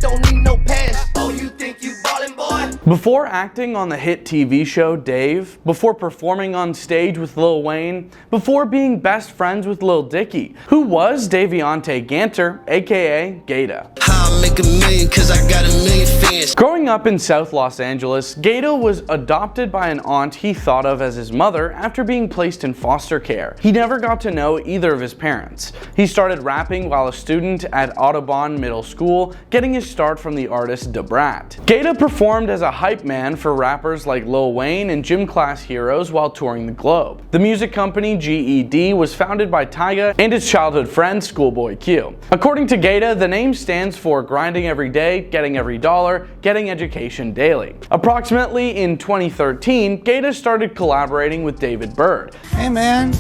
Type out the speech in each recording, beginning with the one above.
don't need no pants. Oh, you think you ballin', boy? Before acting on the hit TV show Dave, before performing on stage with Lil Wayne, before being best friends with Lil Dicky, who was Davionate Ganter, aka GaTa. I'll make $1 million 'cause I got 1 million fans. Growing up in South Los Angeles, GaTa was adopted by an aunt he thought of as his mother after being placed in foster care. He never got to know either of his parents. He started rapping while a student at Audubon Middle School, getting his start from the artist Brat. GaTa performed as a hype man for rappers like Lil Wayne and gym class heroes while touring the globe. The music company G.E.D was founded by Tyga and his childhood friend Schoolboy Q. According to GaTa, the name stands for grinding every day, getting every dollar, getting education daily. Approximately in 2013, GaTa started collaborating with David Burd. Hey man,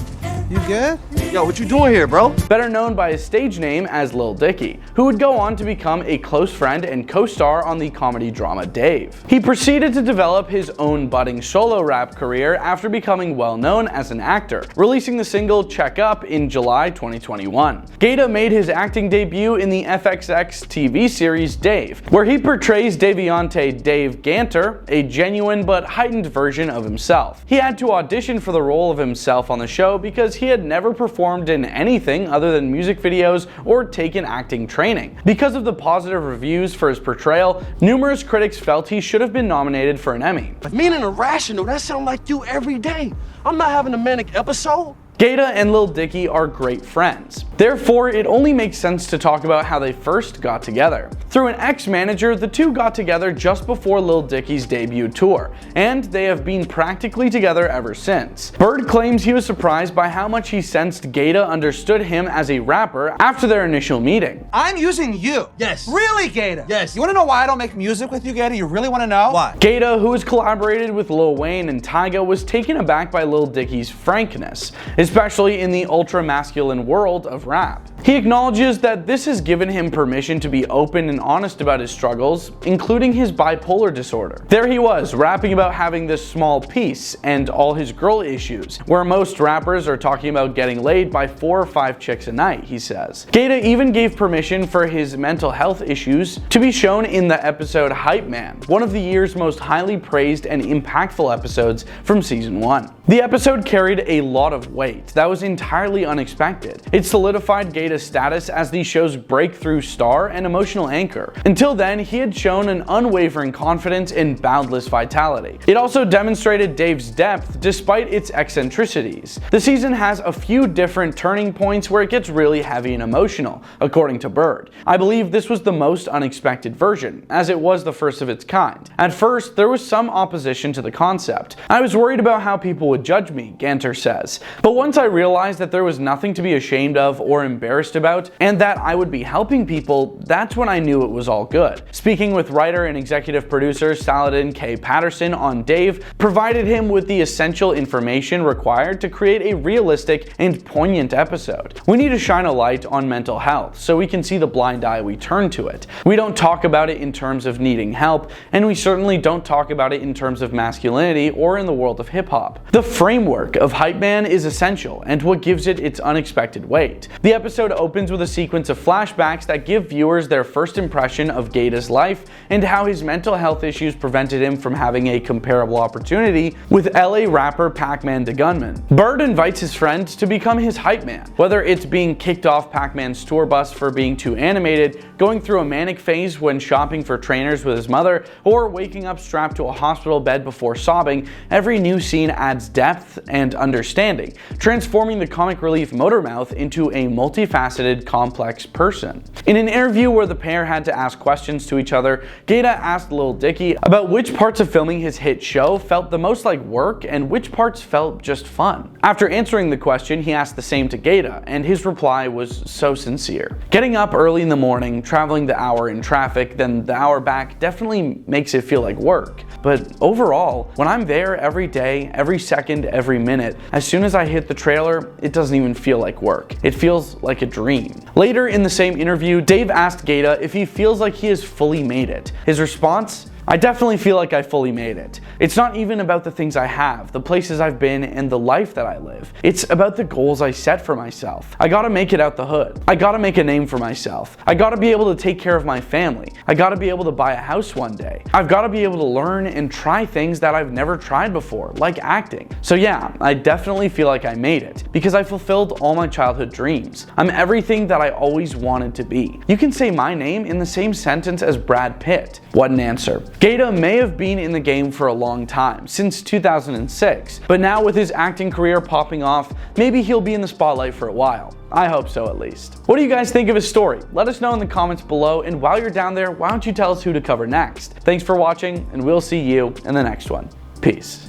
you good? Yo, what you doing here, bro? Better known by his stage name as Lil Dicky, who would go on to become a close friend and co-star on the comedy drama Dave. He proceeded to develop his own budding solo rap career after becoming well known as an actor, releasing the single Check Up in July 2021. GaTa made his acting debut in the FXX TV series Dave, where he portrays Davionate Dave Ganter, a genuine but heightened version of himself. He had to audition for the role of himself on the show because he had never performed in anything other than music videos or taken acting training. Because of the positive reviews for his portrayal, numerous critics felt he should have been nominated for an Emmy. Meaning irrational, that sound like you every day. I'm not having a manic episode. GaTa and Lil Dicky are great friends. Therefore, it only makes sense to talk about how they first got together. Through an ex-manager, the two got together just before Lil Dicky's debut tour, and they have been practically together ever since. Burd claims he was surprised by how much he sensed GaTa understood him as a rapper after their initial meeting. I'm using you. Yes. Really, GaTa? Yes. You wanna know why I don't make music with you, GaTa? You really wanna know? Why? GaTa, who has collaborated with Lil Wayne and Tyga, was taken aback by Lil Dicky's frankness, especially in the ultra-masculine world of rap. He acknowledges that this has given him permission to be open and honest about his struggles, including his bipolar disorder. There he was, rapping about having this small piece and all his girl issues, where most rappers are talking about getting laid by 4 or 5 chicks a night, he says. GaTa even gave permission for his mental health issues to be shown in the episode Hype Man, one of the year's most highly praised and impactful episodes from season 1. The episode carried a lot of weight that was entirely unexpected. It solidified GaTa's status as the show's breakthrough star and emotional anchor. Until then, he had shown an unwavering confidence and boundless vitality. It also demonstrated Dave's depth despite its eccentricities. The season has a few different turning points where it gets really heavy and emotional, according to Burd. I believe this was the most unexpected version, as it was the first of its kind. At first, there was some opposition to the concept. I was worried about how people would judge me, Ganter says. But once I realized that there was nothing to be ashamed of or embarrassed about, and that I would be helping people, that's when I knew it was all good. Speaking with writer and executive producer Saladin K. Patterson on Dave, provided him with the essential information required to create a realistic and poignant episode. We need to shine a light on mental health so we can see the blind eye we turn to it. We don't talk about it in terms of needing help, and we certainly don't talk about it in terms of masculinity or in the world of hip-hop. The framework of Hype Man is essential and what gives it its unexpected weight. The episode opens with a sequence of flashbacks that give viewers their first impression of GaTa's life and how his mental health issues prevented him from having a comparable opportunity with LA rapper Pac-Man the Gunman. Burd invites his friend to become his hype man, whether it's being kicked off Pac-Man's tour bus for being too animated, going through a manic phase when shopping for trainers with his mother, or waking up strapped to a hospital bed before sobbing. Every new scene adds depth and understanding, transforming the comic relief Motormouth into a multifaceted, complex person. In an interview where the pair had to ask questions to each other, GaTa asked Lil Dicky about which parts of filming his hit show felt the most like work and which parts felt just fun. After answering the question, he asked the same to GaTa, and his reply was so sincere. Getting up early in the morning, traveling the hour in traffic, then the hour back definitely makes it feel like work. But overall, when I'm there every day, every second, every minute, as soon as I hit the trailer, it doesn't even feel like work. It feels like a dream. Later in the same interview, Dave asked GaTa if he feels like he has fully made it. His response? I definitely feel like I fully made it. It's not even about the things I have, the places I've been, and the life that I live. It's about the goals I set for myself. I gotta make it out the hood. I gotta make a name for myself. I gotta be able to take care of my family. I gotta be able to buy a house one day. I've gotta be able to learn and try things that I've never tried before, like acting. So yeah, I definitely feel like I made it, because I fulfilled all my childhood dreams. I'm everything that I always wanted to be. You can say my name in the same sentence as Brad Pitt. What an answer. GaTa may have been in the game for a long time, since 2006, but now with his acting career popping off, maybe he'll be in the spotlight for a while. I hope so, at least. What do you guys think of his story? Let us know in the comments below, and while you're down there, why don't you tell us who to cover next? Thanks for watching, and we'll see you in the next one. Peace.